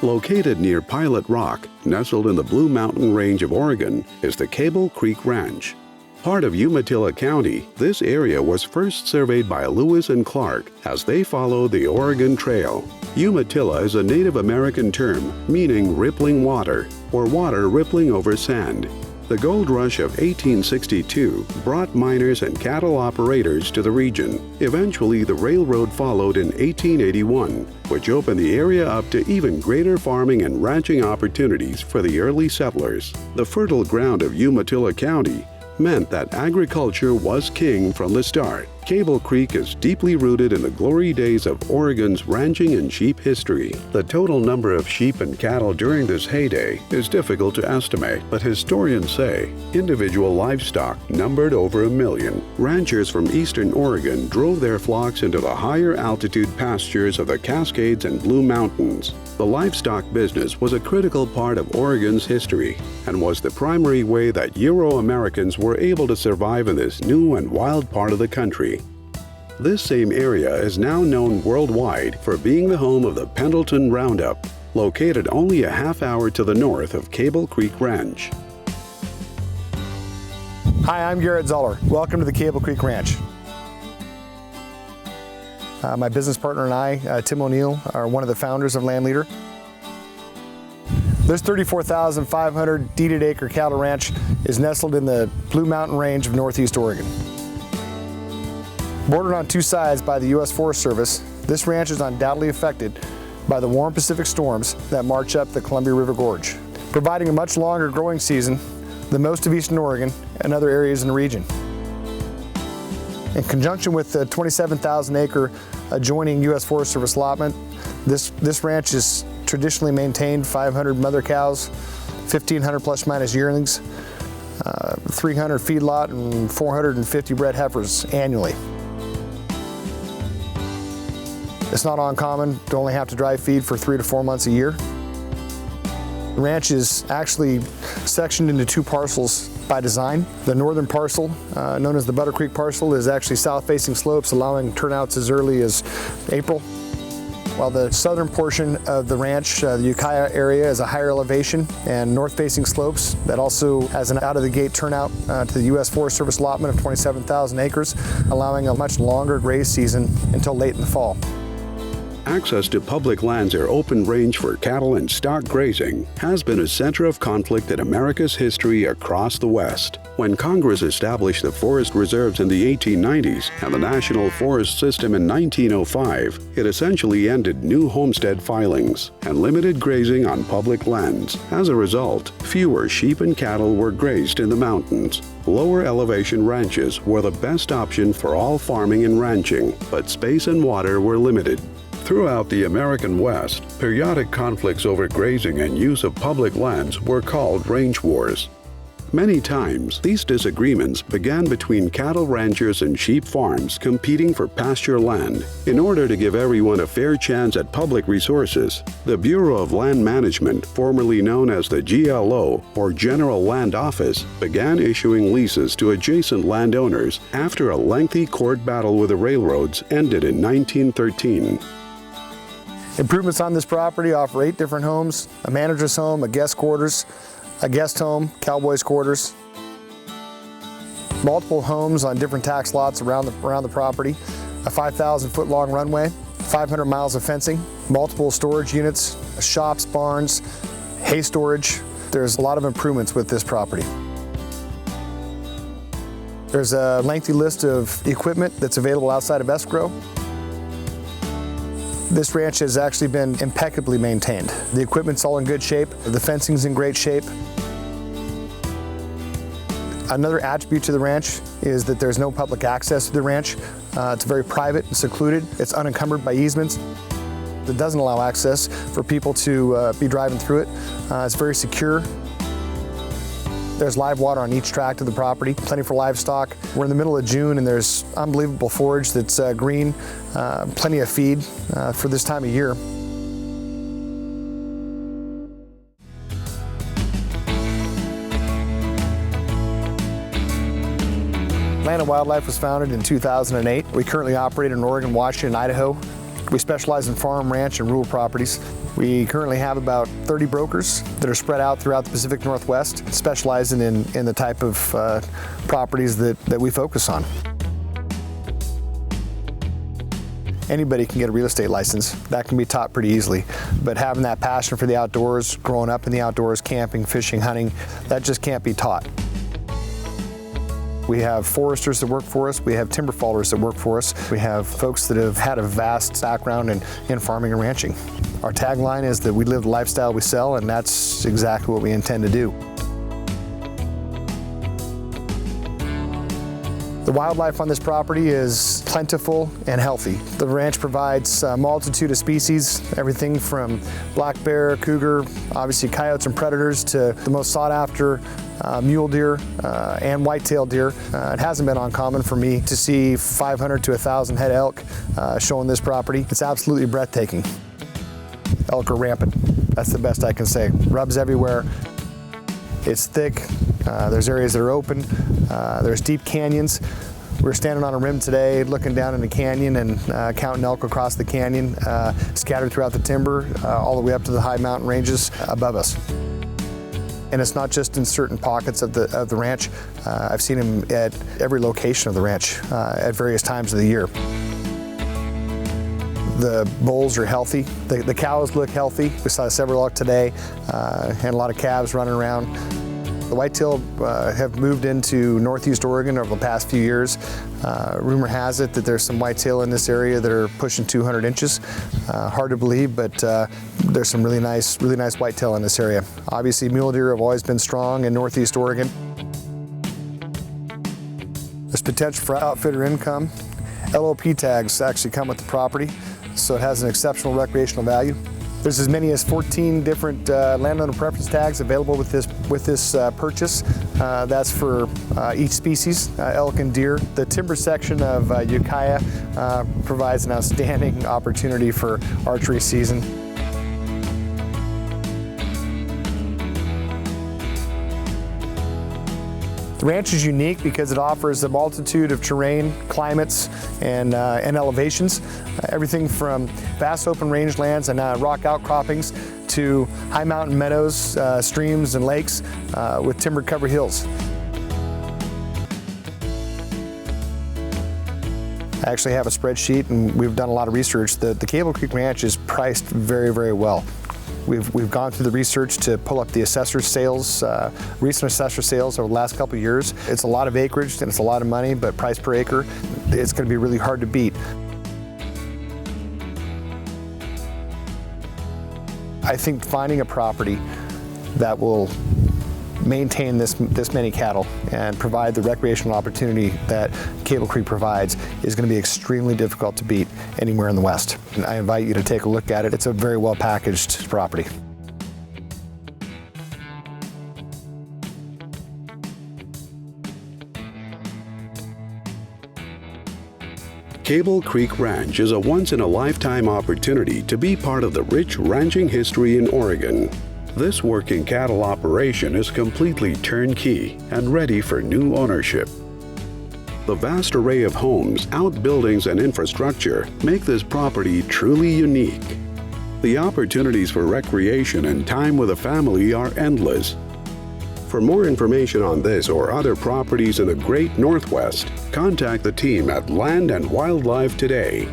Located near Pilot Rock, nestled in the Blue Mountain Range of Oregon, is the Cable Creek Ranch. Part of Umatilla County, this area was first surveyed by Lewis and Clark as they followed the Oregon Trail. Umatilla is a Native American term meaning rippling water, or water rippling over sand. The gold rush of 1862 brought miners and cattle operators to the region. Eventually, the railroad followed in 1881, which opened the area up to even greater farming and ranching opportunities for the early settlers. The fertile ground of Umatilla County meant that agriculture was king from the start. Cable Creek is deeply rooted in the glory days of Oregon's ranching and sheep history. The total number of sheep and cattle during this heyday is difficult to estimate, but historians say individual livestock numbered over 1 million. Ranchers from eastern Oregon drove their flocks into the higher altitude pastures of the Cascades and Blue Mountains. The livestock business was a critical part of Oregon's history and was the primary way that Euro-Americans were able to survive in this new and wild part of the country. This same area is now known worldwide for being the home of the Pendleton Roundup, located only a half hour to the north of Cable Creek Ranch. Hi, I'm Garrett Zoller. Welcome to the Cable Creek Ranch. My business partner and I, Tim O'Neill, are one of the founders of LandLeader. This 34,500 deeded acre cattle ranch is nestled in the Blue Mountain Range of Northeast Oregon. Bordered on two sides by the U.S. Forest Service, this ranch is undoubtedly affected by the warm Pacific storms that march up the Columbia River Gorge, providing a much longer growing season than most of eastern Oregon and other areas in the region. In conjunction with the 27,000 acre adjoining U.S. Forest Service allotment, this ranch is traditionally maintained 500 mother cows, 1,500 plus minus yearlings, 300 feedlot, and 450 bred heifers annually. It's not uncommon to only have to dry feed for 3 to 4 months a year. The ranch is actually sectioned into 2 parcels by design. The northern parcel, known as the Butter Creek parcel, is actually south-facing slopes, allowing turnouts as early as April. While the southern portion of the ranch, the Ukiah area, is a higher elevation and north-facing slopes that also has an out-of-the-gate turnout to the U.S. Forest Service allotment of 27,000 acres, allowing a much longer graze season until late in the fall. Access to public lands or open range for cattle and stock grazing has been a center of conflict in America's history across the West. When Congress established the forest reserves in the 1890s and the National Forest System in 1905, it essentially ended new homestead filings and limited grazing on public lands. As a result, fewer sheep and cattle were grazed in the mountains. Lower elevation ranches were the best option for all farming and ranching, but space and water were limited. Throughout the American West, periodic conflicts over grazing and use of public lands were called range wars. Many times, these disagreements began between cattle ranchers and sheep farms competing for pasture land. In order to give everyone a fair chance at public resources, the Bureau of Land Management, formerly known as the GLO, or General Land Office, began issuing leases to adjacent landowners after a lengthy court battle with the railroads ended in 1913. Improvements on this property offer 8 different homes, a manager's home, a guest quarters, a guest home, cowboys quarters, multiple homes on different tax lots around the property, a 5,000-foot long runway, 500 miles of fencing, multiple storage units, shops, barns, hay storage. There's a lot of improvements with this property. There's a lengthy list of equipment that's available outside of escrow. This ranch has actually been impeccably maintained. The equipment's all in good shape, the fencing's in great shape. Another attribute to the ranch is that there's no public access to the ranch. It's very private and secluded. It's unencumbered by easements. It doesn't allow access for people to be driving through it. It's very secure. There's live water on each tract of the property, plenty for livestock. We're in the middle of June and there's unbelievable forage that's green, plenty of feed for this time of year. Land and Wildlife was founded in 2008. We currently operate in Oregon, Washington, and Idaho. We specialize in farm, ranch, and rural properties. We currently have about 30 brokers that are spread out throughout the Pacific Northwest, specializing in the type of properties that we focus on. Anybody can get a real estate license. That can be taught pretty easily. But having that passion for the outdoors, growing up in the outdoors, camping, fishing, hunting, that just can't be taught. We have foresters that work for us. We have timber fallers that work for us. We have folks that have had a vast background in farming and ranching. Our tagline is that we live the lifestyle we sell, and that's exactly what we intend to do. The wildlife on this property is plentiful and healthy. The ranch provides a multitude of species, everything from black bear, cougar, obviously coyotes and predators, to the most sought after mule deer and whitetail deer. It hasn't been uncommon for me to see 500 to 1,000 head elk showing this property. It's absolutely breathtaking. Elk are rampant. That's the best I can say. Rubs everywhere. It's thick. There's areas that are open. There's deep canyons. We're standing on a rim today looking down in the canyon and counting elk across the canyon, scattered throughout the timber, all the way up to the high mountain ranges above us. And it's not just in certain pockets of the ranch. I've seen them at every location of the ranch at various times of the year. The bulls are healthy. The cows look healthy. We saw several elk today and a lot of calves running around. The whitetail have moved into northeast Oregon over the past few years. Rumor has it that there's some whitetail in this area that are pushing 200 inches. Hard to believe, but there's some really nice whitetail in this area. Obviously, mule deer have always been strong in northeast Oregon. There's potential for outfitter income. LOP tags actually come with the property, so it has an exceptional recreational value. There's as many as 14 different landowner preference tags available with this purchase. That's for each species, elk and deer. The timber section of Ukiah provides an outstanding opportunity for archery season. The ranch is unique because it offers a multitude of terrain, climates, and elevations. Everything from vast open rangelands and rock outcroppings to high mountain meadows, streams, and lakes with timber-covered hills. I actually have a spreadsheet, and we've done a lot of research. The Cable Creek Ranch is priced very, very well. We've gone through the research to pull up the assessor sales, recent assessor sales over the last couple of years. It's a lot of acreage and it's a lot of money, but price per acre, it's going to be really hard to beat. I think finding a property that will maintain this many cattle and provide the recreational opportunity that Cable Creek provides is going to be extremely difficult to beat anywhere in the West. And I invite you to take a look at it. It's a very well packaged property. Cable Creek Ranch is a once-in-a-lifetime opportunity to be part of the rich ranching history in Oregon. This working cattle operation is completely turnkey and ready for new ownership. The vast array of homes, outbuildings, and infrastructure make this property truly unique. The opportunities for recreation and time with a family are endless. For more information on this or other properties in the Great Northwest, contact the team at Land and Wildlife today.